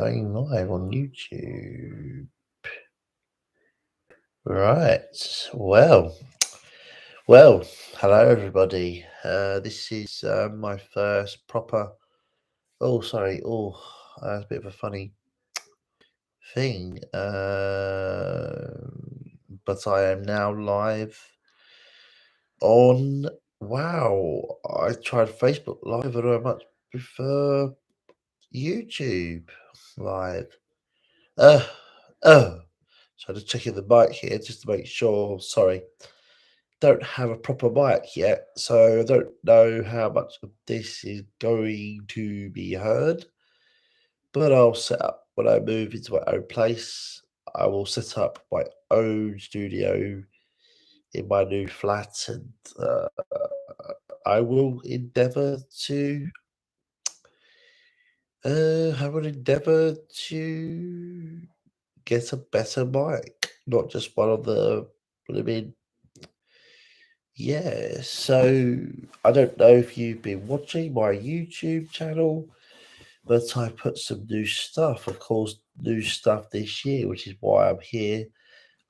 Going live on YouTube. Right. Well, hello everybody. This is my first proper. Oh, sorry. Oh, that's a bit of a funny thing. But I am now live on. Wow, I tried Facebook Live, but I much prefer YouTube Live. Uh, oh. So just checking the mic here just to make sure. Sorry, don't have a proper mic yet, so I don't know how much of this is going to be heard. But I'll set up when I move into my own place. I will set up my own studio in my new flat, and I will endeavour to. I will endeavour to get a better mic, not just one of the. I mean, yeah, so I don't know if you've been watching my YouTube channel, but I put some new stuff, of course, new stuff this year, which is why I'm here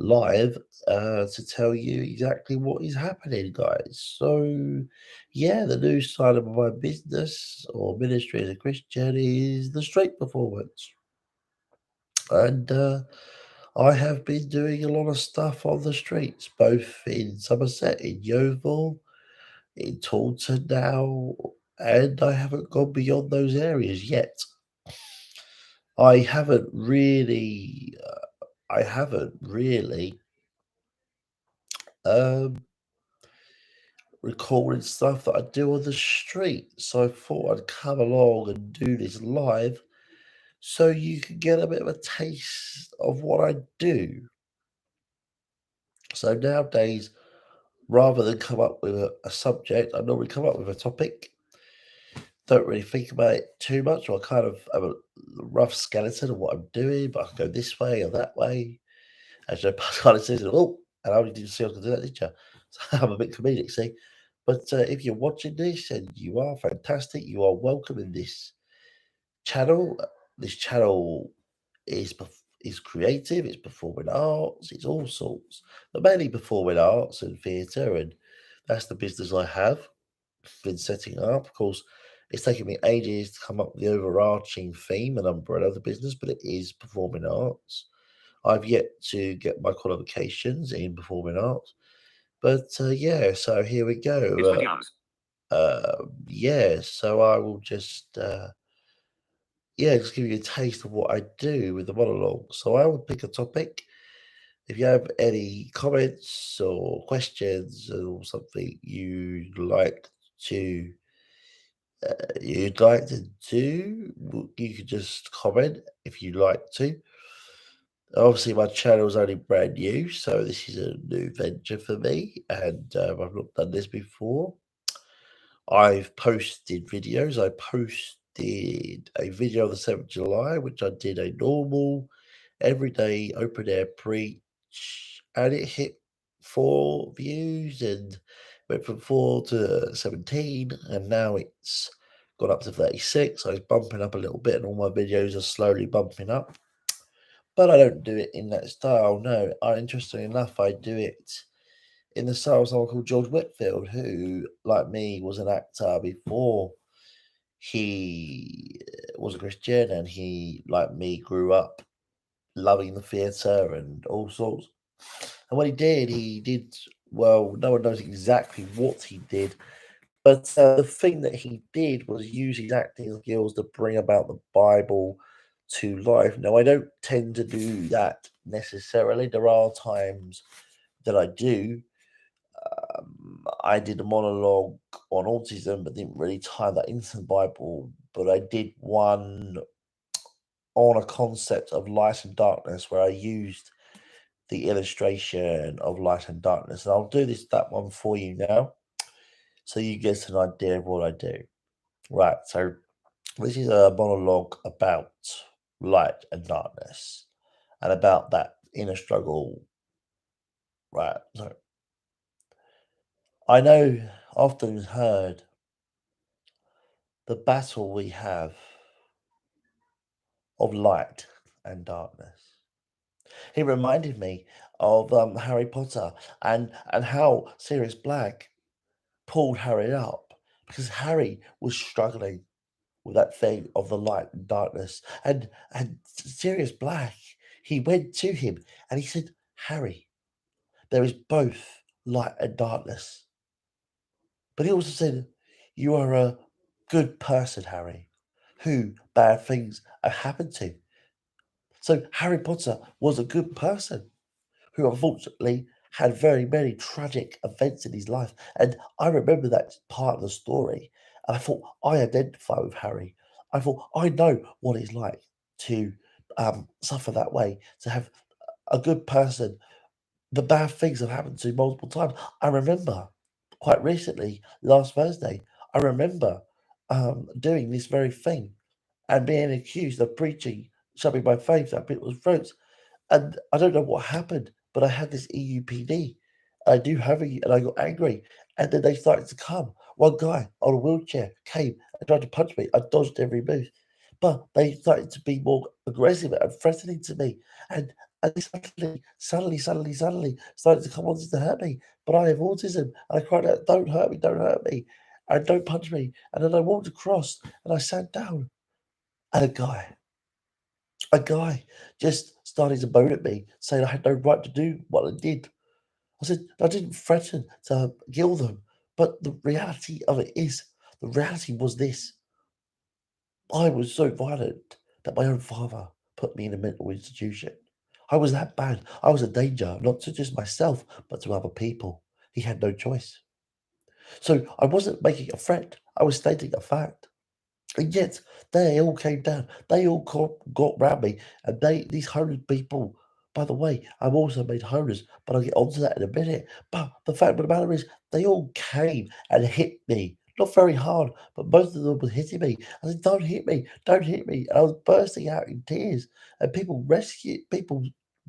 live to tell you exactly what is happening, guys. So, yeah, the new side of my business or ministry as a Christian is the street performance. And I have been doing a lot of stuff on the streets, both in Somerset, in Yeovil, in Taunton now, and I haven't gone beyond those areas yet. I haven't really, I haven't really um, recorded stuff that I do on the street. So I thought I'd come along and do this live so you can get a bit of a taste of what I do. So nowadays, rather than come up with a subject, I normally come up with a topic. Don't really think about it too much, or I kind of have a rough skeleton of what I'm doing, but I can go this way or that way. As your kind of says, oh, and I only didn't see I was going to do that, did you? So I'm a bit comedic, see. But if you're watching this and you are fantastic, you are welcome in this channel. This channel is creative, it's performing arts, it's all sorts, but mainly performing arts and theatre, and that's the business I have been setting up. Of course, it's taken me ages to come up with the overarching theme and umbrella of the business, but it is performing arts. I've yet to get my qualifications in performing arts, but yeah, so here we go. It's 20 hours. Yeah, so I will just just give you a taste of what I do with the monologue. So I will pick a topic. If you have any comments or questions or something to you'd like to do, you could just comment if you'd like to. Obviously, my channel is only brand new, so this is a new venture for me, and I've not done this before. I've posted videos. I posted a video on the 7th of July, which I did a normal, everyday open air preach, and it hit 4 views and went from 4 to 17, and now it's gone up to 36. So it's bumping up a little bit, and all my videos are slowly bumping up. But I don't do it in that style. No, interestingly enough, I do it in the style of someone called George Whitfield, who, like me, was an actor before he was a Christian, and he, like me, grew up loving the theatre and all sorts. And what he did well. No one knows exactly what he did, but the thing that he did was use his acting skills to bring about the Bible to life. Now, I don't tend to do that necessarily. There are times that I do. I did a monologue on autism, but didn't really tie that into the Bible. But I did one on a concept of light and darkness, where I used the illustration of light and darkness. And I'll do that one for you now, so you get an idea of what I do. Right. So this is a monologue about light and darkness, and about that inner struggle. Right. So I know often heard the battle we have of light and darkness. He reminded me of Harry Potter and how Sirius Black pulled Harry up because Harry was struggling with that thing of the light and darkness. And Sirius Black, he went to him and he said, Harry, there is both light and darkness. But he also said, you are a good person, Harry, who bad things have happened to. So Harry Potter was a good person who unfortunately had very many tragic events in his life. And I remember that part of the story. And I thought, I identify with Harry. I thought, I know what it's like to suffer that way, to have a good person. The bad things have happened to me multiple times. I remember quite recently, last Thursday, I remember doing this very thing and being accused of preaching, shoving my faith down people's throats. And I don't know what happened, but I had this EUPD. I do have it, and I got angry. And then they started to come. One guy on a wheelchair came and tried to punch me. I dodged every move. But they started to be more aggressive and threatening to me. And they suddenly started to come on to hurt me. But I have autism. And I cried out, don't hurt me. And don't punch me. And then I walked across and I sat down. And a guy just started to moan at me, saying I had no right to do what I did. I said, I didn't threaten to kill them. But the reality of it is, the reality was this. I was so violent that my own father put me in a mental institution. I was that bad. I was a danger, not to just myself, but to other people. He had no choice. So I wasn't making a threat. I was stating a fact. And yet they all came down. They all got round me, and these homeless people. By the way, I'm also made homeless, but I'll get onto that in a minute. But the fact of the matter is, they all came and hit me. Not very hard, but most of them were hitting me. I said, "Don't hit me! Don't hit me!" And I was bursting out in tears. And people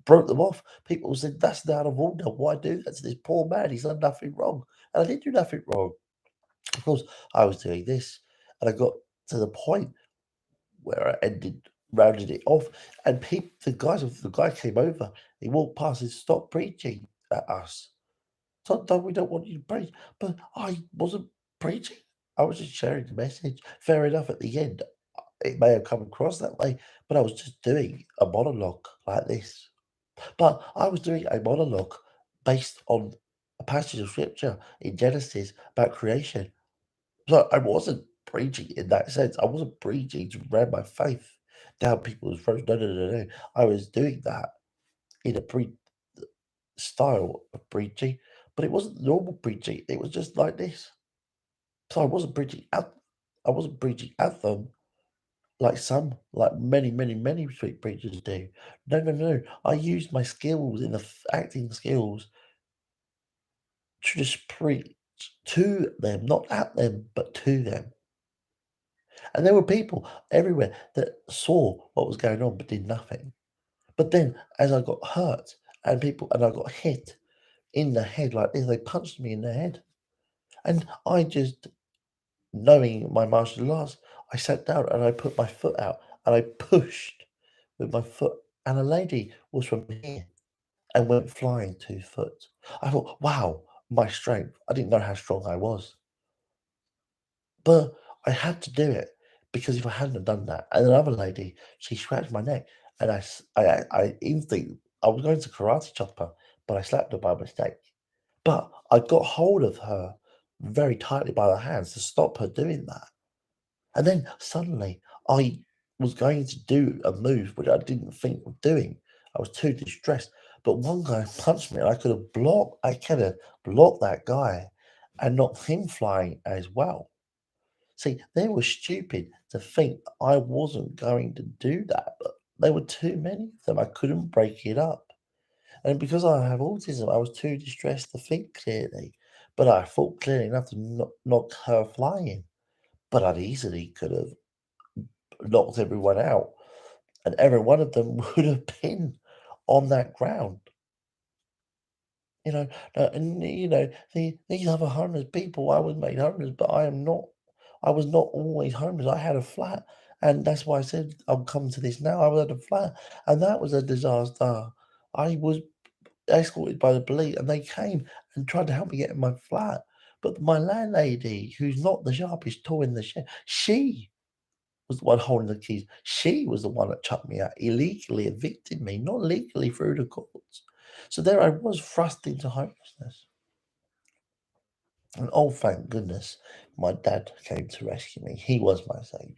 broke them off. People said, "That's not a order. Why do that to this poor man? He's done nothing wrong." And I didn't do nothing wrong. Of course, I was doing this, and I got to the point where I rounded it off, and the guy came over. He walked past and stopped preaching at us. So, no, we don't want you to preach, but I wasn't preaching. I was just sharing the message. Fair enough. At the end, it may have come across that way, but I was just doing a monologue like this. But I was doing a monologue based on a passage of scripture in Genesis about creation. So I wasn't preaching in that sense. I wasn't preaching to ram my faith down people's throats. No, no, no, no. I was doing that in a style of preaching, but it wasn't normal preaching. It was just like this. So I wasn't preaching at them like many street preachers do. No, no, no. I used my skills in the acting skills to just preach to them, not at them, but to them. And there were people everywhere that saw what was going on but did nothing. But then as I got hurt and I got hit in the head like this, they punched me in the head. And I just, knowing my martial arts, I sat down and I put my foot out and I pushed with my foot. And a lady was from here and went flying 2 foot. I thought, wow, my strength. I didn't know how strong I was. But I had to do it because if I hadn't have done that, and another lady, she scratched my neck, and I instantly, I was going to karate chop her, but I slapped her by mistake. But I got hold of her very tightly by the hands to stop her doing that. And then suddenly I was going to do a move which I didn't think of doing. I was too distressed. But one guy punched me and I could have blocked that guy and knocked him flying as well. See, they were stupid to think I wasn't going to do that, but there were too many of them. I couldn't break it up. And because I have autism, I was too distressed to think clearly. But I thought clearly enough to knock her flying. But I'd easily could have knocked everyone out, and every one of them would have been on that ground. You know, and these other homeless people, I was made homeless, but I am not. I was not always homeless. I had a flat, And that's why I said I'm coming to this now. I was at a flat, and that was a disaster. I was escorted by the police, and they came and tried to help me get in my flat. But my landlady, who's not the sharpest tool in the shed, she was the one holding the keys. She was the one that chucked me out, illegally evicted me, not legally through the courts. So there I was, thrust into homelessness. And oh, thank goodness, my dad came to rescue me. He was my savior.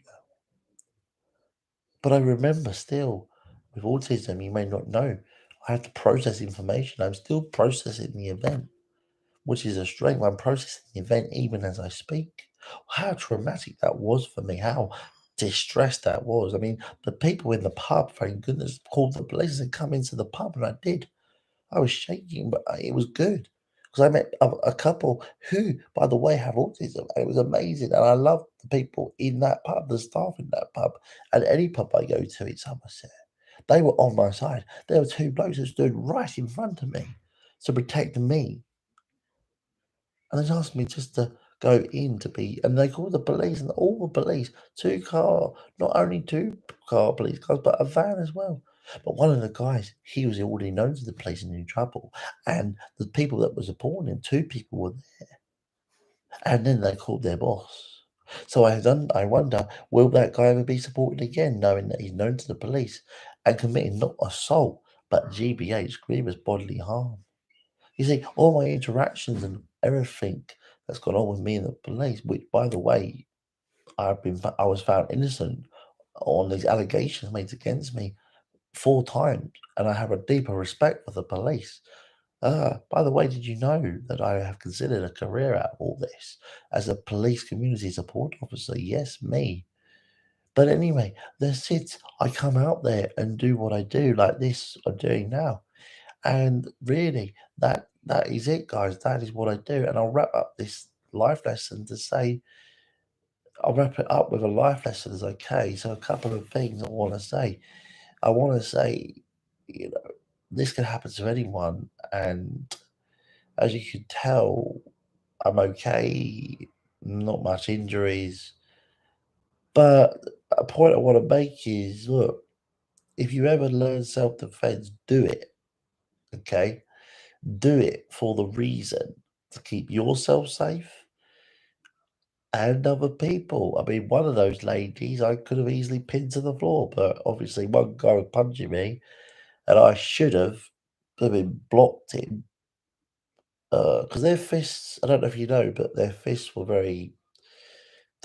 But I remember still, with autism, you may not know, I have to process information. I'm still processing the event, which is a strength. I'm processing the event even as I speak. How traumatic that was for me, how distressed that was. I mean, the people in the pub, thank goodness, called the police and come into the pub, and I did. I was shaking, but it was good because I met a couple who, by the way, have autism. And it was amazing, and I loved the people in that pub, the staff in that pub, and any pub I go to in Somerset. They were on my side. There were two blokes who stood right in front of me to protect me, and they asked me just to go in to be, and they called the police, and all the police, not only two car police cars, but a van as well. But one of the guys, he was already known to the police and in trouble, and the people that were supporting him, two people were there, and then they called their boss. So I wonder, will that guy ever be supported again, knowing that he's known to the police and committing not assault, but GBH, grievous bodily harm? You see, all my interactions and everything that's gone on with me and the police, which, by the way, I was found innocent on these allegations made against me 4 times, and I have a deeper respect for the police. By the way, did you know that I have considered a career out of all this as a police community support officer? Yes, me. But anyway, that's it. I come out there and do what I do, like this I'm doing now. And really, that is it, guys. That is what I do. And I'll wrap up this life lesson to say, I'll wrap it up with a life lesson is okay. So a couple of things I want to say. I want to say, you know, this can happen to anyone. And as you can tell, I'm okay, not much injuries. But a point I want to make is, look, if you ever learn self-defense, do it. Okay? Do it for the reason to keep yourself safe and other people. I mean, one of those ladies I could have easily pinned to the floor, but obviously one guy was punching me, and I should have been blocked him because their fists. I don't know if you know, but their fists were very.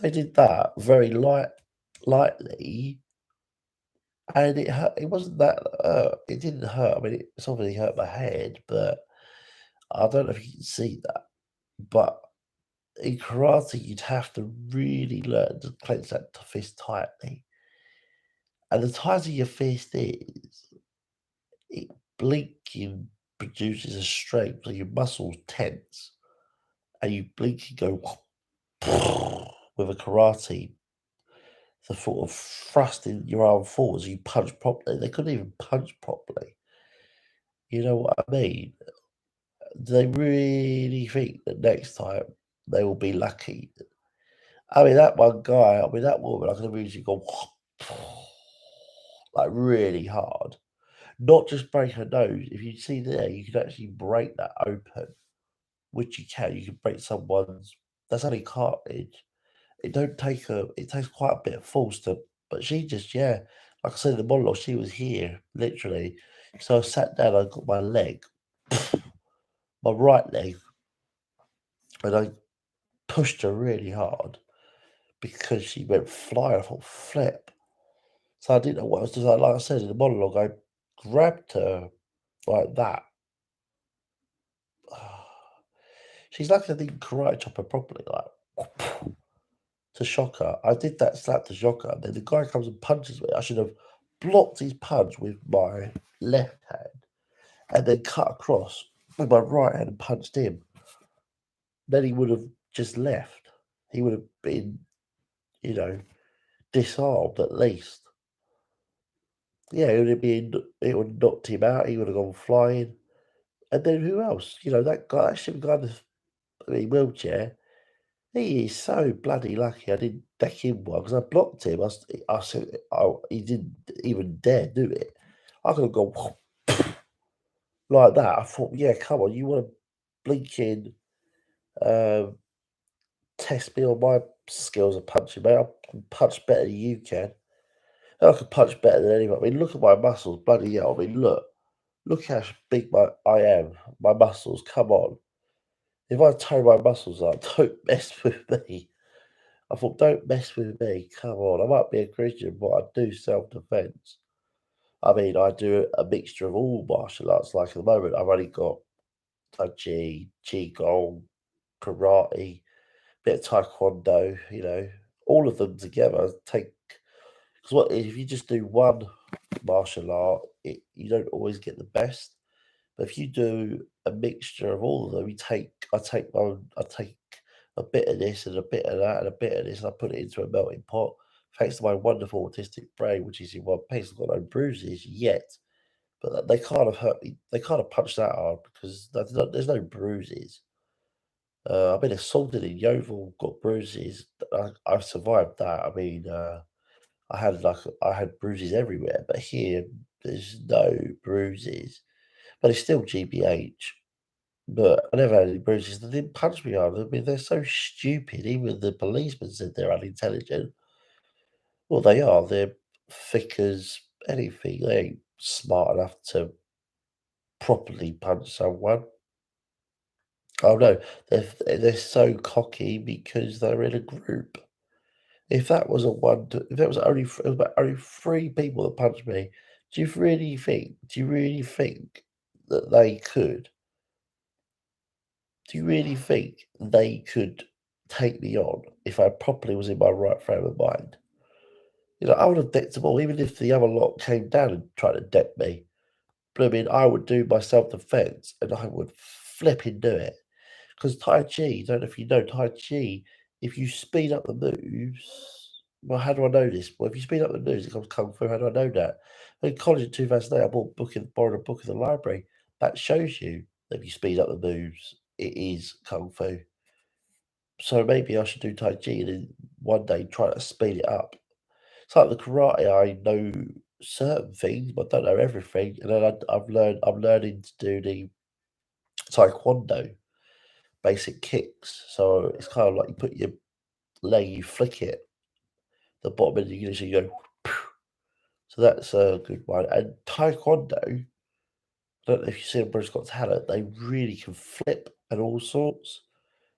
They did that very lightly, and it hurt. It wasn't that. It didn't hurt. I mean, it's obviously hurt my head, but I don't know if you can see that, but in karate, you'd have to really learn to clench that fist tightly. And the tighter your fist is, it blinking produces a strength, so your muscles tense, and you blink and go with a karate, the sort of thrusting your arm forward so you punch properly. They couldn't even punch properly. You know what I mean? Do they really think that next time they will be lucky? I mean, that one guy, I mean, that woman, I could have easily gone like really hard. Not just break her nose. If you see there, you can actually break that open, which you can. You can break someone's. That's only cartilage. It don't take a. It takes quite a bit of force to. But she just, yeah, like I said in the monologue, she was here literally. So I sat down. I got my leg, my right leg, and I pushed her really hard because she went flying off a flip. So I didn't know what I was doing. Like I said in the monologue, I grabbed her like that. She's lucky I didn't karate chop her properly, like to shock her. I did that slap to shock her. Then the guy comes and punches me. I should have blocked his punch with my left hand and then cut across with my right hand and punched him. Then he would have just left. He would have been, you know, disarmed at least. Yeah, it would have been. It would have knocked him out. He would have gone flying. And then who else? You know, that guy, that shit guy in the wheelchair. He is so bloody lucky I didn't deck him one because I blocked him. I said, oh, he didn't even dare do it. I could have gone like that. I thought, yeah, come on, you want to blinking um, test me on my skills of punching, mate? I can punch better than you can. I can punch better than anyone. I mean, look at my muscles, bloody hell. I mean, look how big I am. My muscles, come on. If I tone my muscles up, don't mess with me. I thought, don't mess with me. Come on. I might be a Christian, but I do self defense. I mean, I do a mixture of all martial arts. Like at the moment, I've only got Tai Chi, Qigong, karate, bit of Taekwondo, all of them together take. Because what if you just do one martial art, you don't always get the best. But if you do a mixture of all of them, I take a bit of this and a bit of that and a bit of this, and I put it into a melting pot. Thanks to my wonderful autistic brain, which is in one piece, I've got no bruises yet. But they can't have hurt me. They can't have punched that hard because there's no bruises. I've been assaulted in Yeovil, got bruises. I survived that. I mean, I had bruises everywhere, but here there's no bruises. But it's still GBH. But I never had any bruises. They didn't punch me hard. I mean, they're so stupid. Even the policeman said they're unintelligent. Well, they are. They're thick as anything. They ain't smart enough to properly punch someone. Oh no, they're so cocky because they're in a group. If that was a one, if that was only it was about only three people that punched me, do you really think that they could? Do you really think they could take me on if I properly was in my right frame of mind? I would have decked them all, even if the other lot came down and tried to deck me. Blooming, I would do my self-defense and I would flipping do it. Because Tai Chi, don't know if you know Tai Chi, if you speed up the moves, well, how do I know this? Well, if you speed up the moves, it becomes Kung Fu. How do I know that? In college in 2008, I borrowed a book in the library. That shows you that if you speed up the moves, it is Kung Fu. So maybe I should do Tai Chi and then one day try to speed it up. It's like the karate, I know certain things, but don't know everything. And then I'm learning to do the taekwondo basic kicks. So it's kind of like you put your leg, you flick it, the bottom end, you usually go. So that's a good one. And taekwondo, I don't know if you've seen British Got Talent, they really can flip and all sorts.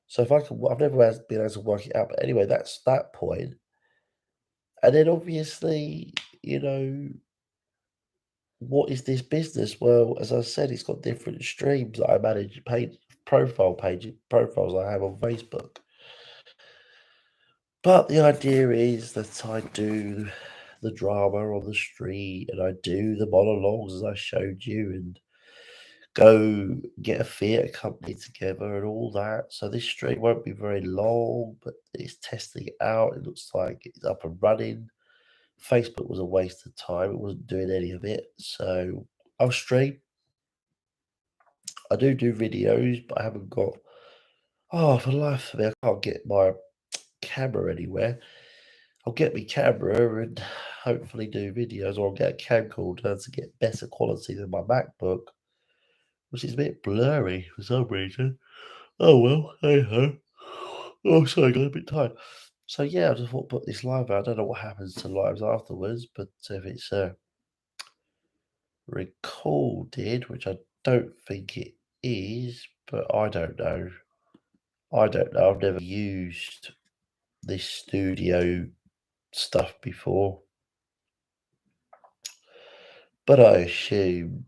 So if I can, I've never been able to work it out. But anyway, that's that point. And then obviously, you know, what is this business? Well, as I said, it's got different streams that I manage, profiles I have on Facebook. But the idea is that I do the drama on the street and I do the monologues as I showed you and go get a theatre company together and all that. So this stream won't be very long, but it's testing it out. It looks like it's up and running. Facebook was a waste of time. It wasn't doing any of it. So I'll stream. I do videos, but I haven't got. Oh, for the life of me, I can't get my camera anywhere. I'll get my camera and hopefully do videos, or I'll get a camcorder to get better quality than my MacBook, which is a bit blurry for some reason. Oh well, hey ho. Oh, sorry, I got a bit tired. So yeah, I just thought put this live out. I don't know what happens to lives afterwards, but if it's recorded, which I don't think it is, but I don't know. I don't know. I've never used this studio stuff before, but I assume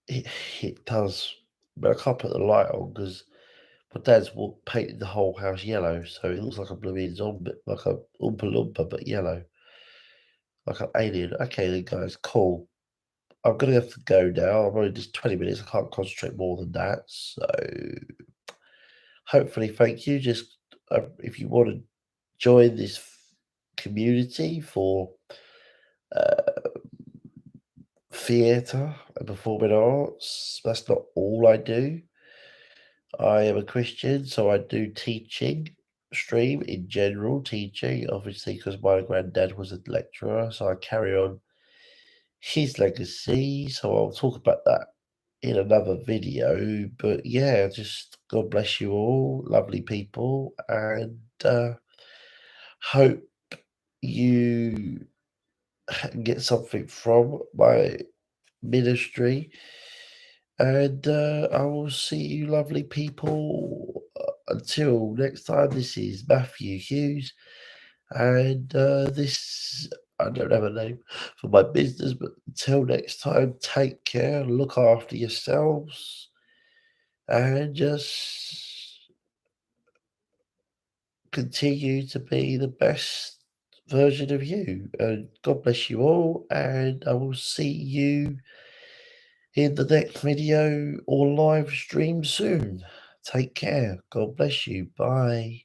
it does. But I can't put the light on because my dad's painted the whole house yellow, so it looks like a blooming zombie, like a Oompa Loompa, but yellow, like an alien. Okay, then, guys, cool. I'm gonna have to go now. I'm only just 20 minutes. I can't concentrate more than that. So hopefully, thank you. Just if you want to join this community for uh, theatre and performing arts, that's not all I do. I am a Christian, so I do teaching. stream in general, teaching, obviously, because my granddad was a lecturer, so I carry on his legacy. So I'll talk about that in another video. But yeah, just God bless you all, lovely people, and hope you get something from my ministry. And I will see you, lovely people. Until next time, this is Matthew Hughes, and this, I don't have a name for my business, but until next time, take care, look after yourselves, and just continue to be the best version of you. And God bless you all, and I will see you in the next video or live stream soon. Take care. God bless you. Bye.